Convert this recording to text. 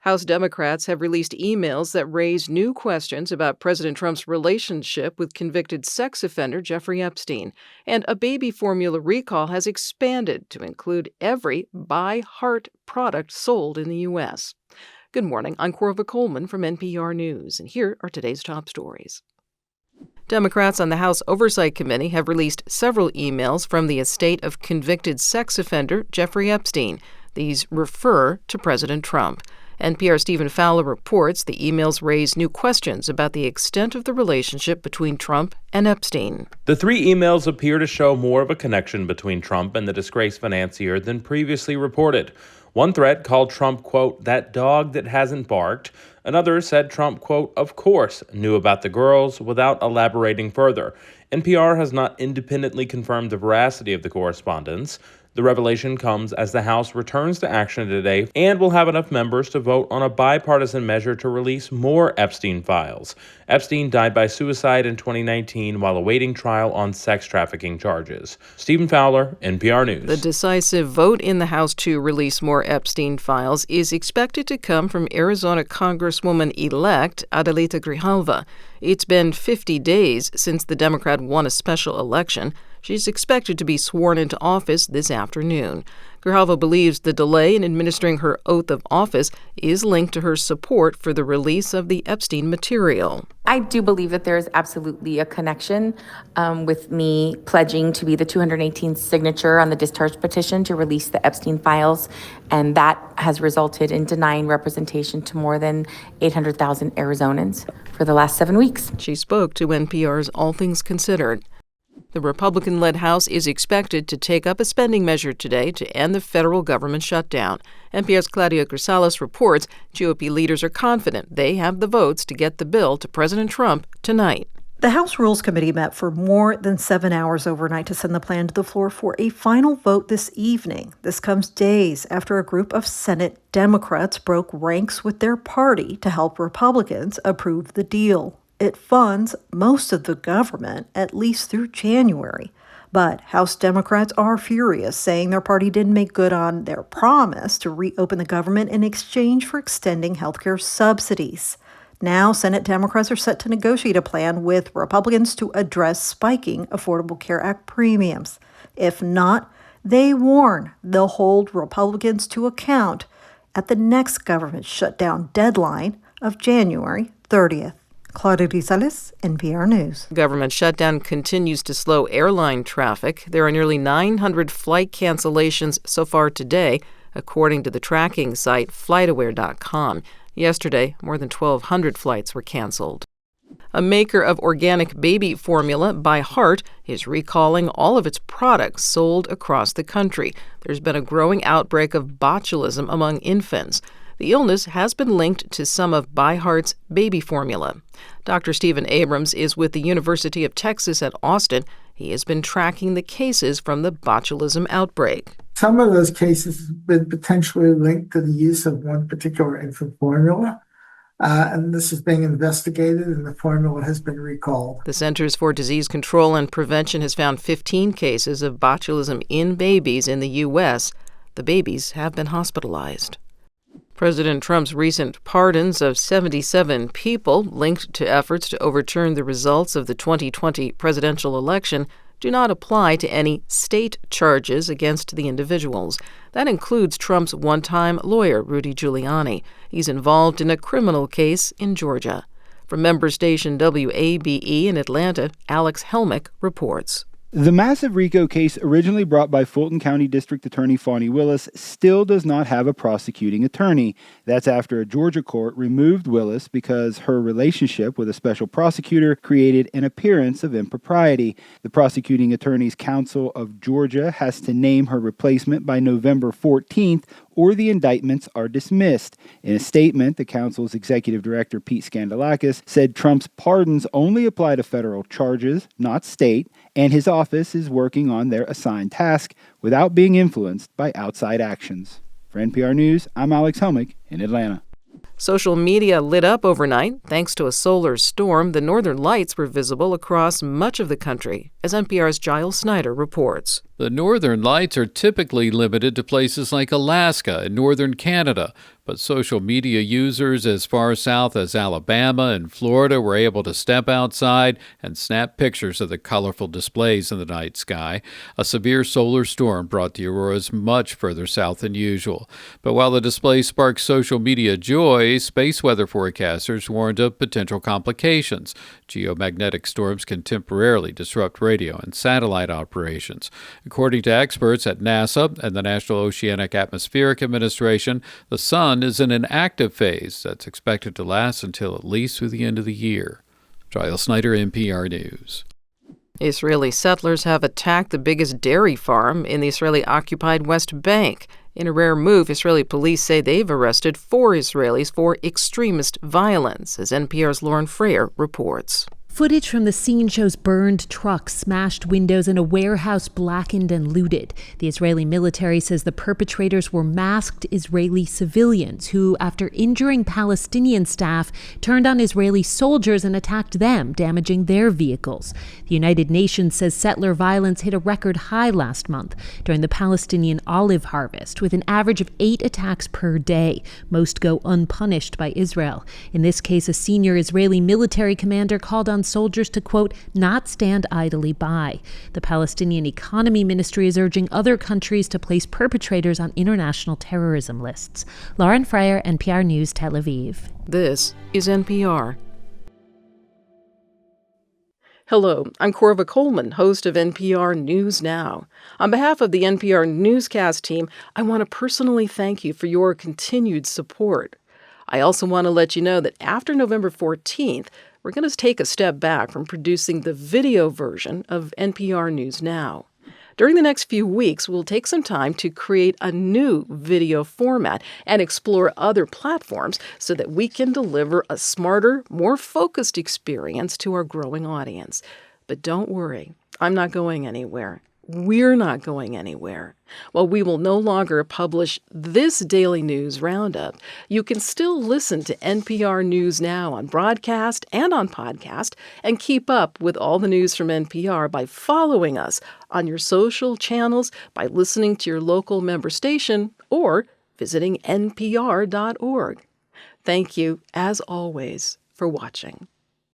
House Democrats have released emails that raise new questions about President Trump's relationship with convicted sex offender Jeffrey Epstein. And a baby formula recall has expanded to include every By Heart product sold in the U.S. Good morning. I'm Korva Coleman from NPR News, and here are today's top stories. Democrats on the House Oversight Committee have released several emails from the estate of convicted sex offender Jeffrey Epstein. These refer to President Trump. NPR's Stephen Fowler reports the emails raise new questions about the extent of the relationship between Trump and Epstein. The three emails appear to show more of a connection between Trump and the disgraced financier than previously reported. One thread called Trump, quote, "that dog that hasn't barked." Another said Trump, quote, "of course, knew about the girls," without elaborating further. NPR has not independently confirmed the veracity of the correspondence. The revelation comes as the House returns to action today and will have enough members to vote on a bipartisan measure to release more Epstein files. Epstein died by suicide in 2019 while awaiting trial on sex trafficking charges. Stephen Fowler, NPR News. The decisive vote in the House to release more Epstein files is expected to come from Arizona Congresswoman-elect Adelita Grijalva. It's been 50 days since the Democrat won a special election. She's expected to be sworn into office this afternoon. Grijalva believes the delay in administering her oath of office is linked to her support for the release of the Epstein material. I do believe that there is absolutely a connection with me pledging to be the 218th signature on the discharge petition to release the Epstein files, and that has resulted in denying representation to more than 800,000 Arizonans for the last 7 weeks. She spoke to NPR's All Things Considered. The Republican-led House is expected to take up a spending measure today to end the federal government shutdown. NPR's Claudia Grisales reports GOP leaders are confident they have the votes to get the bill to President Trump tonight. The House Rules Committee met for more than 7 hours overnight to send the plan to the floor for a final vote this evening. This comes days after a group of Senate Democrats broke ranks with their party to help Republicans approve the deal. It funds most of the government, at least through January. But House Democrats are furious, saying their party didn't make good on their promise to reopen the government in exchange for extending health care subsidies. Now, Senate Democrats are set to negotiate a plan with Republicans to address spiking Affordable Care Act premiums. If not, they warn they'll hold Republicans to account at the next government shutdown deadline of January 30th. Claudia Grisales, NPR News. Government shutdown continues to slow airline traffic. There are nearly 900 flight cancellations so far today, according to the tracking site FlightAware.com. Yesterday, more than 1,200 flights were canceled. A maker of organic baby formula, By Heart, is recalling all of its products sold across the country. There's been a growing outbreak of botulism among infants. The illness has been linked to some of By Heart's baby formula. Dr. Stephen Abrams is with the University of Texas at Austin. He has been tracking the cases from the botulism outbreak. Some of those cases have been potentially linked to the use of one particular infant formula, and this is being investigated, and the formula has been recalled. The Centers for Disease Control and Prevention has found 15 cases of botulism in babies in the U.S. The babies have been hospitalized. President Trump's recent pardons of 77 people linked to efforts to overturn the results of the 2020 presidential election do not apply to any state charges against the individuals. That includes Trump's one-time lawyer, Rudy Giuliani. He's involved in a criminal case in Georgia. From member station WABE in Atlanta, Alex Helmick reports. The massive RICO case originally brought by Fulton County District Attorney Fani Willis still does not have a prosecuting attorney. That's after a Georgia court removed Willis because her relationship with a special prosecutor created an appearance of impropriety. The prosecuting attorney's council of Georgia has to name her replacement by November 14th, or the indictments are dismissed. In a statement, the council's executive director, Pete Skandalakis, said Trump's pardons only apply to federal charges, not state, and his office is working on their assigned task without being influenced by outside actions. For NPR News, I'm Alex Helmick in Atlanta. Social media lit up overnight. Thanks to a solar storm, the northern lights were visible across much of the country, as NPR's Giles Snyder reports. The northern lights are typically limited to places like Alaska and northern Canada, but social media users as far south as Alabama and Florida were able to step outside and snap pictures of the colorful displays in the night sky. A severe solar storm brought the auroras much further south than usual. But while the display sparked social media joy, space weather forecasters warned of potential complications. Geomagnetic storms can temporarily disrupt radio and satellite operations. According to experts at NASA and the National Oceanic Atmospheric Administration, the sun is in an active phase that's expected to last until at least through the end of the year. Giles Snyder, NPR News. Israeli settlers have attacked the biggest dairy farm in the Israeli-occupied West Bank. In a rare move, Israeli police say they've arrested 4 Israelis for extremist violence, as NPR's Lauren Freyer reports. Footage from the scene shows burned trucks, smashed windows, and a warehouse blackened and looted. The Israeli military says the perpetrators were masked Israeli civilians who, after injuring Palestinian staff, turned on Israeli soldiers and attacked them, damaging their vehicles. The United Nations says settler violence hit a record high last month during the Palestinian olive harvest, with an average of 8 attacks per day. Most go unpunished by Israel. In this case, a senior Israeli military commander called on soldiers to, quote, not stand idly by. The Palestinian Economy Ministry is urging other countries to place perpetrators on international terrorism lists. Lauren Freyer, NPR News, Tel Aviv. This is NPR. Hello, I'm Korva Coleman, host of NPR News Now. On behalf of the NPR newscast team, I want to personally thank you for your continued support. I also want to let you know that after November 14th, we're going to take a step back from producing the video version of NPR News Now. During the next few weeks, we'll take some time to create a new video format and explore other platforms so that we can deliver a smarter, more focused experience to our growing audience. But don't worry, I'm not going anywhere. We're not going anywhere. While we will no longer publish this daily news roundup, you can still listen to NPR News Now on broadcast and on podcast and keep up with all the news from NPR by following us on your social channels, by listening to your local member station, or visiting npr.org. Thank you, as always, for watching.